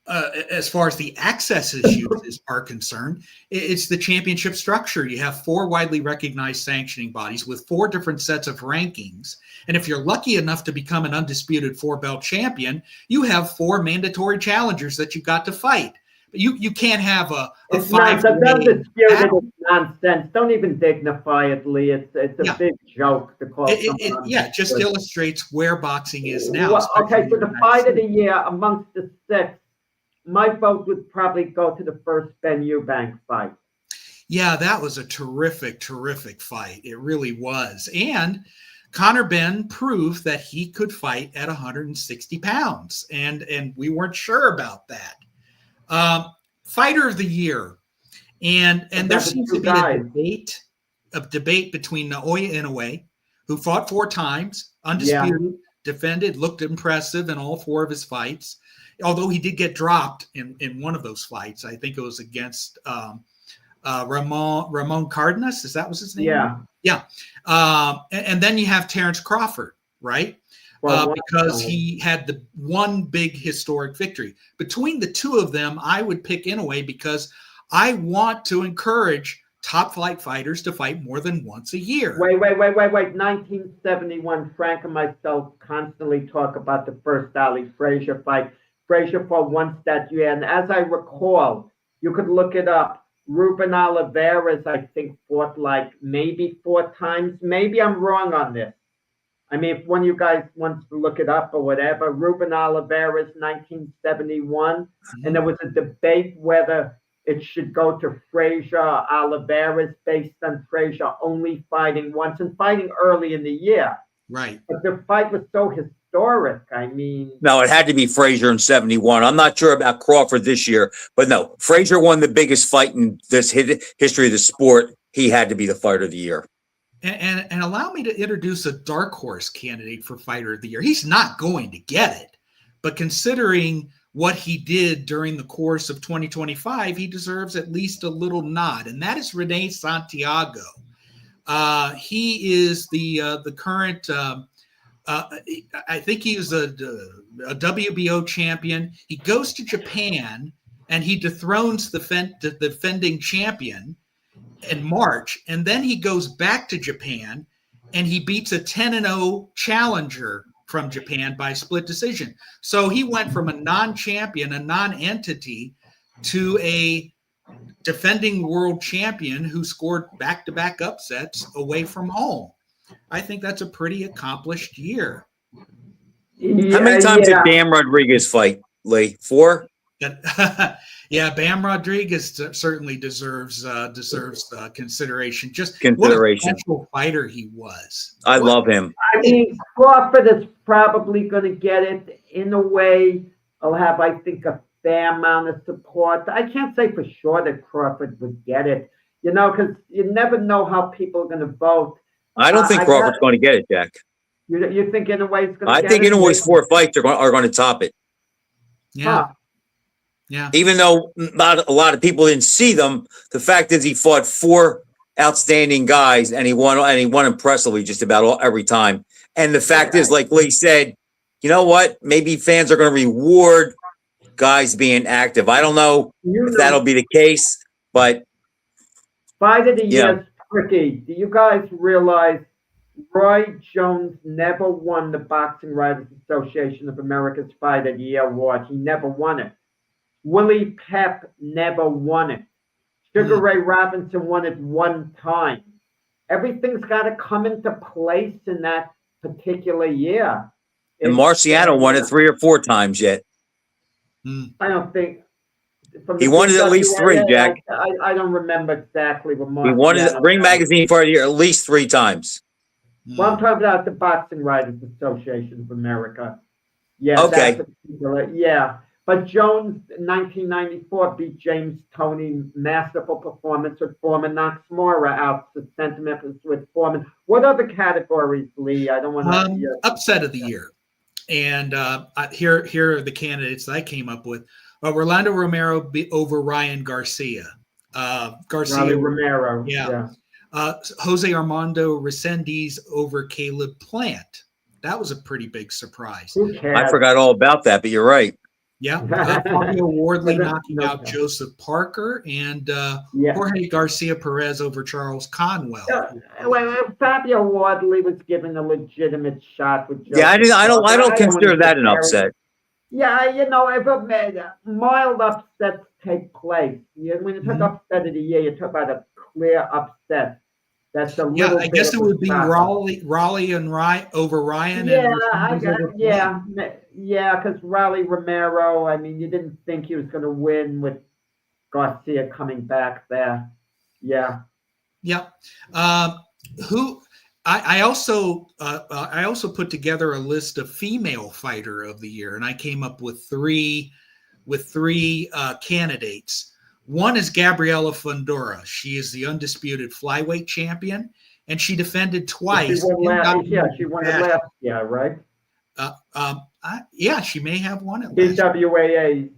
as far as the access issues are concerned, it's the championship structure. You have 4 widely recognized sanctioning bodies with 4 different sets of rankings. And if you're lucky enough to become an undisputed 4-belt champion, you have 4 mandatory challengers that you got to fight. You can't have a it's 5 not, the undisputed is nonsense. Don't even dignify it, Lee. It's a big joke to call it just illustrates where boxing is now. Well, okay, for the fight of the year amongst the 6, my vote would probably go to the first Ben Eubank fight. Yeah, that was a terrific fight. It really was. And Conor Benn proved that he could fight at 160 pounds. And we weren't sure about that. Fighter of the year. And there seems to be a debate between Naoya Inoue, who fought 4 times, undisputed, defended, looked impressive in all 4 of his fights. Although he did get dropped in one of those fights. I think it was against Ramon Cardenas. Is that was his name? Yeah. And then you have Terrence Crawford, right? Because he had the one big historic victory. Between the 2 of them, I would pick Inoue because I want to encourage top flight fighters to fight more than once a year. Wait. 1971, Frank and myself constantly talk about the first Ali Frazier fight. Frazier fought once that year, and as I recall, you could look it up. Ruben Olivares, I think, fought like maybe 4 times. Maybe I'm wrong on this. I mean, if one of you guys wants to look it up or whatever, Ruben Olivares, 1971, and there was a debate whether it should go to Frazier or Olivares based on Frazier only fighting once and fighting early in the year. Right. But the fight was so historic. I mean, no, it had to be Frazier in 71. I'm not sure about Crawford this year, but no, Frazier won the biggest fight in this history of the sport. He had to be the fighter of the year. And allow me to introduce a dark horse candidate for fighter of the year. He's not going to get it, but considering what he did during the course of 2025, he deserves at least a little nod, and that is Rene Santiago. He is the current. I think he is a WBO champion. He goes to Japan and he dethrones the defending champion in March, and then he goes back to Japan and he beats a 10-0 challenger from Japan by split decision. So he went from a non-champion, a non-entity, to a defending world champion who scored back-to-back upsets away from home. I think that's a pretty accomplished year. How many times yeah. did Bam Rodriguez fight, Lee? 4? Yeah, Bam Rodriguez certainly deserves consideration. Just Consideration. What a special fighter he was. I love him. I mean, Crawford is probably going to get it in a way. I'll have, I think, a fair amount of support. I can't say for sure that Crawford would get it, because you never know how people are going to vote. I don't think Crawford's going to get it, Jack. You think Inouye's going to I get think it? Inouye's 4 fights are going to top it. Yeah. Huh. Yeah. Even though not a lot of people didn't see them, the fact is he fought 4 outstanding guys and he won impressively just about every time. And the fact is, like Lee said, you know what? Maybe fans are going to reward guys being active. I don't know if that'll be the case, but Fight of the year is tricky. Do you guys realize Roy Jones never won the Boxing Writers Association of America's Fight of the Year award? He never won it. Willie Pep never won it. Sugar Ray Robinson won it 1 time. Everything's got to come into place in that particular year. and Marciano won it 3 or 4 times yet. I don't think. He won it at least 3, Jack. I don't remember exactly what Marciano. He won it at Ring Magazine for the year at least 3 times. Well, I'm talking about the Boxing Writers Association of America. Yeah. Okay. Yeah. But Jones, in 1994, beat James Toney. Masterful performance with Foreman. Knocks Mora out to Center Memphis with Foreman. What other categories, Lee? I don't want to. Upset of the year. And here are the candidates that I came up with. Orlando Romero over Ryan Garcia. Raleigh Romero. Yeah. Jose Armando Resendiz over Caleb Plant. That was a pretty big surprise. Who cares? I forgot all about that, but you're right. Yeah. Fabio Wardley knocking out Joseph Parker and Jorge Garcia Perez over Charles Conwell. Fabio Wardley was given a legitimate shot with Joseph I don't consider that an upset. Yeah, if a mild upsets take place, when you talk upset of the year, you talk about a clear upset. That's a little. I guess it would be Raleigh and Ryan over Ryan. Because Raleigh Romero. I mean, you didn't think he was going to win with Garcia coming back there. Yeah. Yeah. I also put together a list of female fighter of the year, and I came up with three candidates. One is Gabriela Fundora. She is the undisputed flyweight champion, and she defended twice. She won it last year, right? She may have won it. BWAA.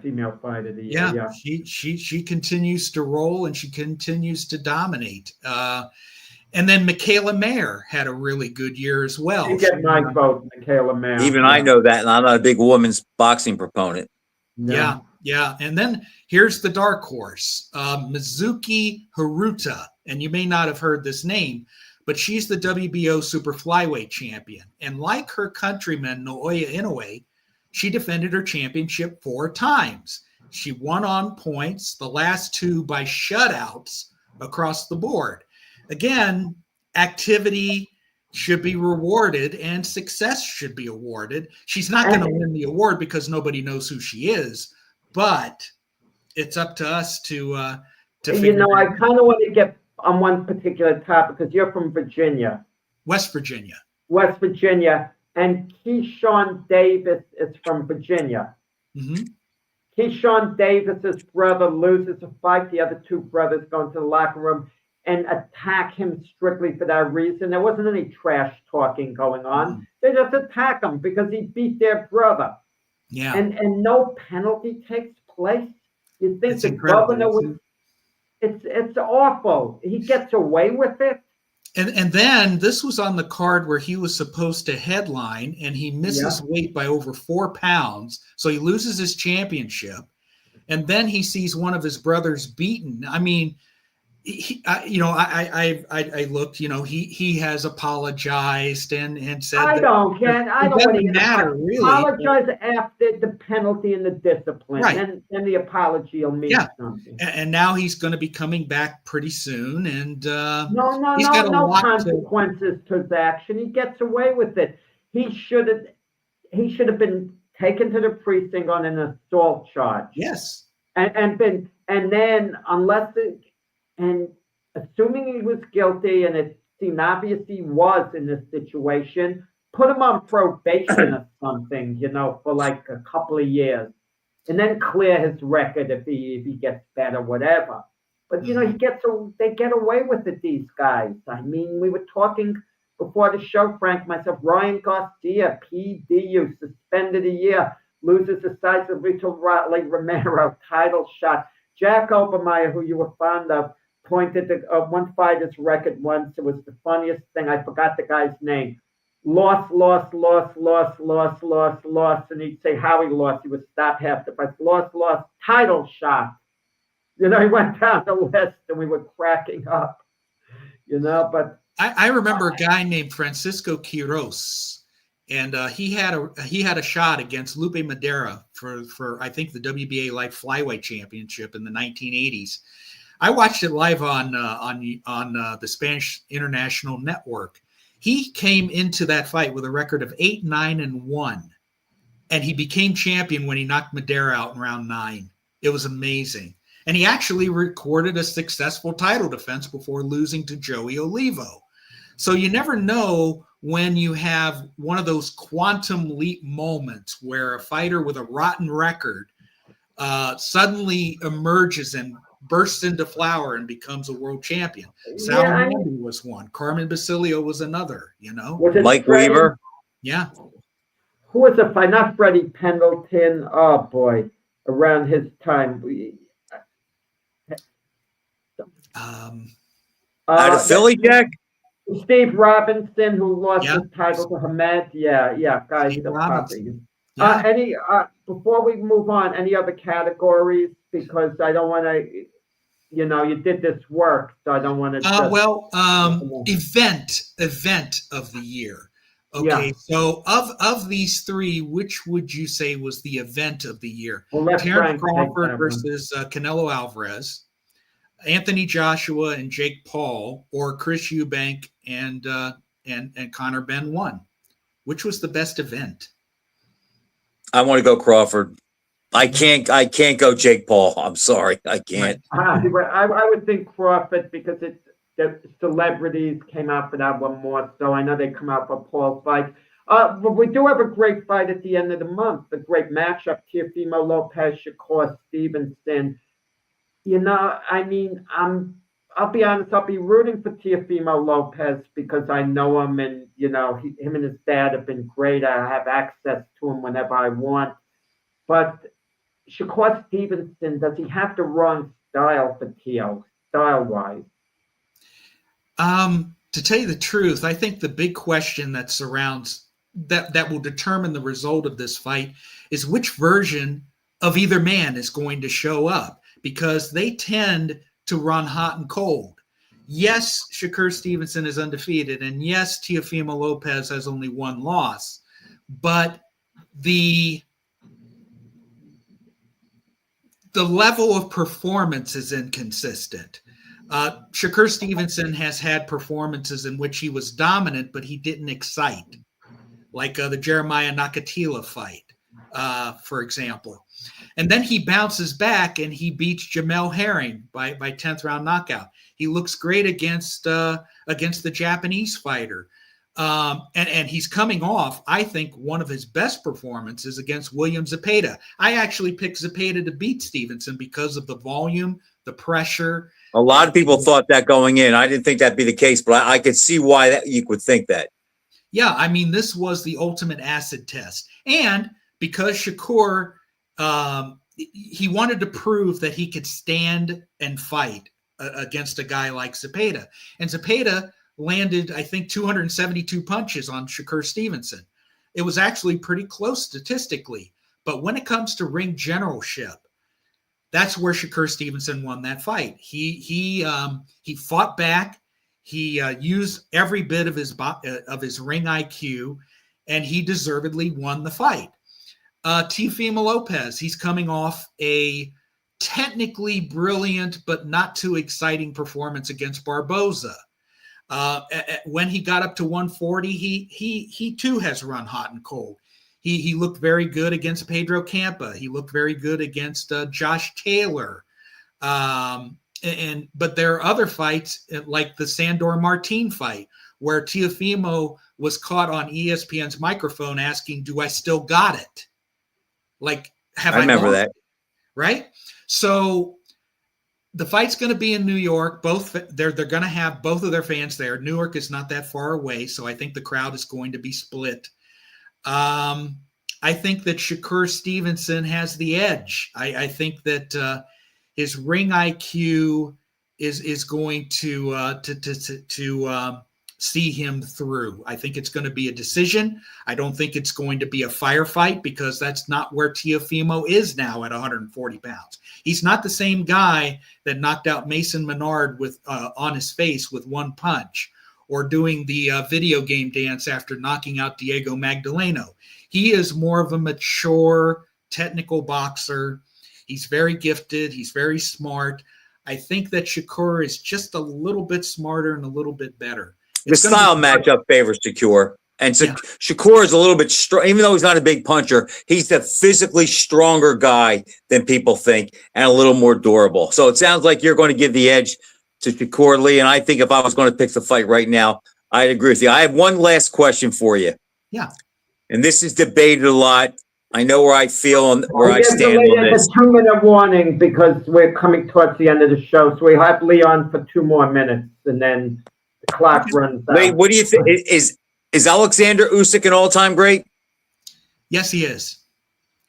Female fight of the year. Yeah. She continues to roll and she continues to dominate. And then Michaela Mayer had a really good year as well. You get my vote, Michaela Mayer. Even I know that, and I'm not a big women's boxing proponent. No. Yeah. And then here's the dark horse, Mizuki Haruta. And you may not have heard this name, but she's the WBO super flyweight champion. And like her countryman, Naoya Inoue, she defended her championship 4 times. She won on points, the last 2 by shutouts across the board. Again, activity should be rewarded and success should be awarded. She's not going to win the award because nobody knows who she is, but it's up to us to figure I kind of want to get on one particular topic because you're from Virginia. West Virginia. And Keyshawn Davis is from Virginia. Mm-hmm. Keyshawn Davis's brother loses a fight. The other 2 brothers go into the locker room and attack him strictly for that reason. There wasn't any trash talking going on. They just attack him because he beat their brother. Yeah. And no penalty takes place. You think it's the governor would? It's awful. He gets away with it. And then this was on the card where he was supposed to headline, and he misses weight by over 4 pounds, so he loses his championship. And then he sees one of his brothers beaten. I mean, I looked. He has apologized and said I that don't, Ken. I it don't want doesn't to matter really. apologize after the penalty and the discipline. Right. Then the apology will mean something. And now he's going to be coming back pretty soon, and No he's got a lot consequences to his action. He gets away with it. He should have been taken to the precinct on an assault charge. Yes. And then and assuming he was guilty, and it seemed obvious he was in this situation, put him on probation or something, for like a couple of years, and then clear his record if he gets better, whatever. But they get away with it, these guys. I mean, we were talking before the show, Frank, myself, Ryan Garcia, PDU, suspended a year, loses the size of Vitor Romero, title shot. Jack Obermeyer, who you were fond of, pointed to one fighter's record once. It was the funniest thing. I forgot the guy's name. Lost, and he'd say how he lost. He would stop half the fight. Lost, title shot. He went down the list, and we were cracking up. But I remember a guy named Francisco Quiros, and he had a shot against Lupe Madera for I think the WBA Light Flyweight Championship in the 1980s. I watched it live on the Spanish International Network. He came into that fight with a record of 8-9-1, and he became champion when he knocked Madera out in round 9. It was amazing. And he actually recorded a successful title defense before losing to Joey Olivo. So you never know when you have one of those quantum leap moments where a fighter with a rotten record suddenly emerges and bursts into flower and becomes a world champion. Sal Mandy was one. Carmen Basilio was another, Mike Weaver. Yeah. Who was a fight? Not Freddie Pendleton. Oh, boy. Around his time. Out of Philly, Jack? Steve Robinson, who lost his title to Hamed. Yeah, guys. Before we move on, any other categories? Because I don't want to, you did this work, so I don't want to. Event of the year. Okay, so of these three, which would you say was the event of the year? Terrence Crawford versus Canelo Alvarez, Anthony Joshua and Jake Paul, or Chris Eubank and Conor Benn 1. Which was the best event? I want to go Crawford. I can't go Jake Paul. I'm sorry. I can't. I would think Crawford because the celebrities came out for that one more. So I know they come out for Paul's fight. But we do have a great fight at the end of the month. A great matchup. Teofimo Lopez, Shakur Stevenson. I mean, I'll be honest. I'll be rooting for Teofimo Lopez because I know him, and him and his dad have been great. I have access to him whenever I want. But Shakur Stevenson, does he have the wrong style for Teo, style-wise? To tell you the truth, I think the big question that surrounds that will determine the result of this fight is which version of either man is going to show up, because they tend to run hot and cold. Yes, Shakur Stevenson is undefeated, and yes, Teofimo Lopez has only one loss, but the level of performance is inconsistent. Shakur Stevenson has had performances in which he was dominant, but he didn't excite, like the Jeremiah Nakatila fight, for example. And then he bounces back and he beats Jamel Herring by 10th round knockout. He looks great against the Japanese fighter. And he's coming off, I think, one of his best performances against William Zepeda. I actually picked Zepeda to beat Stevenson because of the volume, the pressure. A lot of people thought that going in. I didn't think that'd be the case, but I could see why you would think that. Yeah, I mean, this was the ultimate acid test. And because Shakur, he wanted to prove that he could stand and fight against a guy like Zepeda. And Zepeda landed, I think, 272 punches on Shakur Stevenson. It was actually pretty close statistically. But when it comes to ring generalship, That's where Shakur Stevenson won that fight. He fought back. He used every bit of his ring IQ, and he deservedly won the fight. Teofimo Lopez, he's coming off a technically brilliant but not too exciting performance against Barboza. When he got up to 140, he too has run hot and cold. He looked very good against Pedro Campa. He looked very good against Josh Taylor. But there are other fights like the Sandor Martin fight where Teofimo was caught on ESPN's microphone asking, "Do I still got it?" Like, have I remember lost that. it? Right? So the fight's going to be in New York. They're going to have both of their fans there. Newark is not that far away, so I think the crowd is going to be split. I think that Shakur Stevenson has the edge. I think that his ring IQ is going to see him through. I think it's going to be a decision. I don't think it's going to be a firefight because that's not where Teofimo is now at 140 pounds. He's not the same guy that knocked out Mason Menard with on his face with one punch, or doing the video game dance after knocking out Diego Magdaleno. He is more of a mature, technical boxer. He's very gifted. He's very smart. I think that Shakur is just a little bit smarter and a little bit better. The style matchup favors Shakur. And so Shakur is a little bit strong, even though he's not a big puncher. He's the physically stronger guy than people think and a little more durable. So it sounds like you're going to give the edge to Shakur Lee. And I think if I was going to pick the fight right now, I'd agree with you. I have one last question for you. Yeah. And this is debated a lot. I know where I feel and where I stand on this. A 2-minute warning because we're coming towards the end of the show. So we have Leon for 2 more minutes and then the clock runs out. Wait, what do you think? Is Alexander Usyk an all-time great? Yes, he is.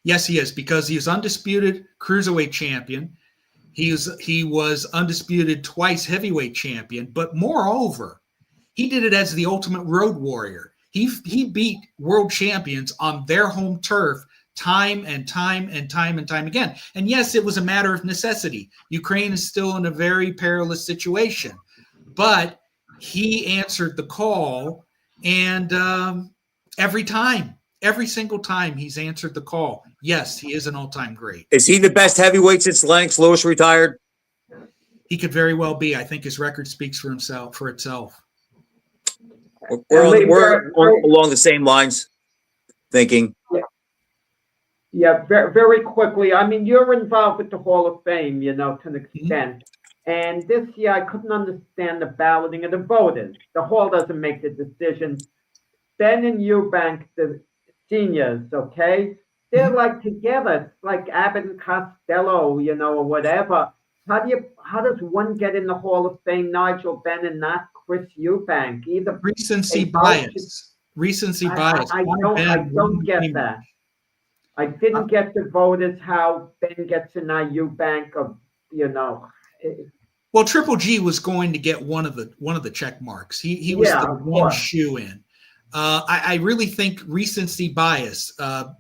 Yes, he is, because he is undisputed cruiserweight champion. He was undisputed twice heavyweight champion, but moreover, he did it as the ultimate road warrior. He beat world champions on their home turf time and time again. And yes, it was a matter of necessity. Ukraine is still in a very perilous situation, but he answered the call, and every single time he's answered the call. Yes, he is an all-time great. Is he the best heavyweight since Lennox Lewis retired? He could very well be. I think his record speaks for itself. We're along the same lines, thinking. Yeah, very, very quickly. I mean, you're involved with the Hall of Fame, to an extent. And this year, I couldn't understand the balloting of the voters. The Hall doesn't make the decisions. Ben and Eubank, the seniors, okay? They're like together. It's like Abbott and Costello, or whatever. How does one get in the Hall of Fame, Nigel Benn, and not Chris Eubank? Either recency bias. I don't get that. I didn't get the voters how Ben gets in now Eubank Well, Triple G was going to get one of the check marks. He was the one shoe in. I really think recency bias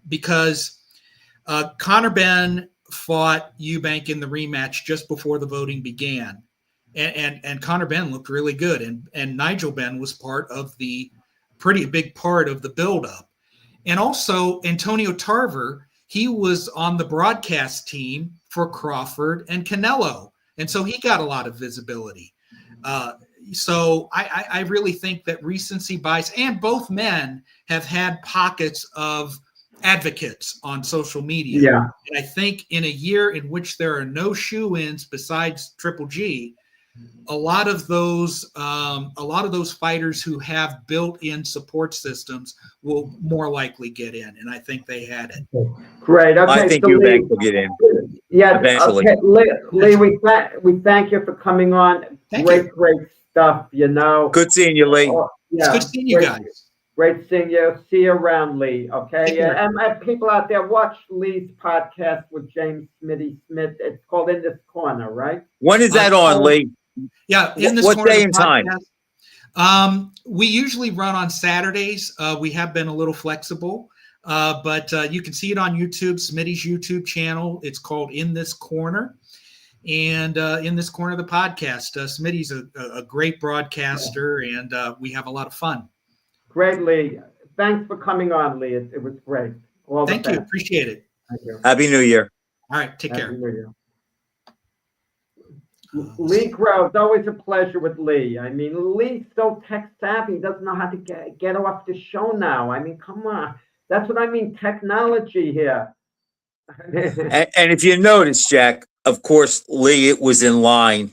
because Conor Benn fought Eubank in the rematch just before the voting began, and Conor Benn looked really good, and Nigel Benn was pretty big part of the buildup. And also Antonio Tarver, he was on the broadcast team for Crawford and Canelo, and so he got a lot of visibility. So I really think that recency bias, and both men have had pockets of advocates on social media. Yeah. And I think in a year in which there are no shoe-ins besides Triple G, a lot of those fighters who have built-in support systems will more likely get in, and I think they had it. Great. Okay, I think Eubank will get in. Yeah. Eventually. Okay, Lee, we thank you for coming on. Great stuff. Good seeing you, Lee. It's good seeing you guys. Great seeing you. See you around, Lee. Okay. And people out there, watch Lee's podcast with James Smitty Smith. It's called In This Corner, right? When is that on, Lee? Yeah. In this what corner day and time? We usually run on Saturdays. We have been a little flexible. But you can see it on YouTube, Smitty's YouTube channel. It's called In This Corner. And In This Corner of the podcast, Smitty's a great broadcaster, and we have a lot of fun. Great, Lee. Thanks for coming on, Lee. It was great. All the Thank you. best. Appreciate it. Thank you. Happy New Year. All right. Take care. Happy New Year. Lee Groves, always a pleasure with Lee. I mean, Lee's so tech savvy, he doesn't know how to get off the show now. I mean, come on. That's what I mean, technology here. And if you notice, Jack, of course, Lee, it was in line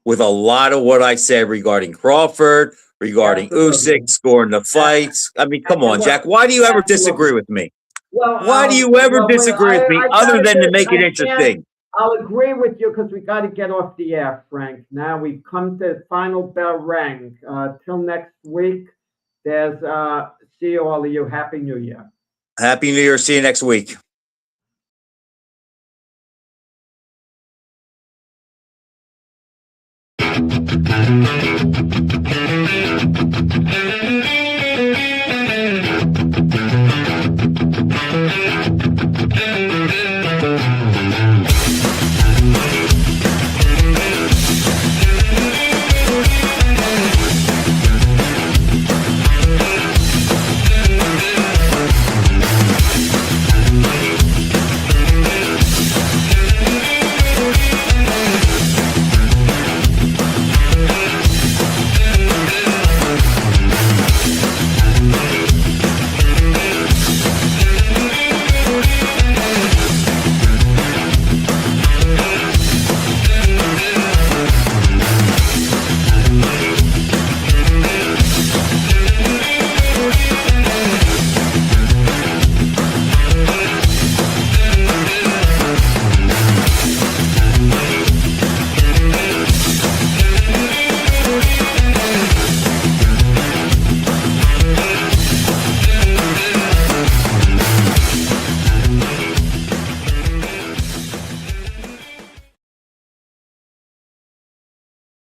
with a lot of what I said regarding Crawford, regarding Absolutely. Usyk scoring the fights. I mean, come on, Jack. Why do you ever disagree with me? Well, Why do you ever disagree with me I other gotta than to say, make it I interesting? I'll agree with you because we got to get off the air, Frank. Now we've come to final bell rang. Till next week, there's see you all of you. Happy New Year. Happy New Year. See you next week.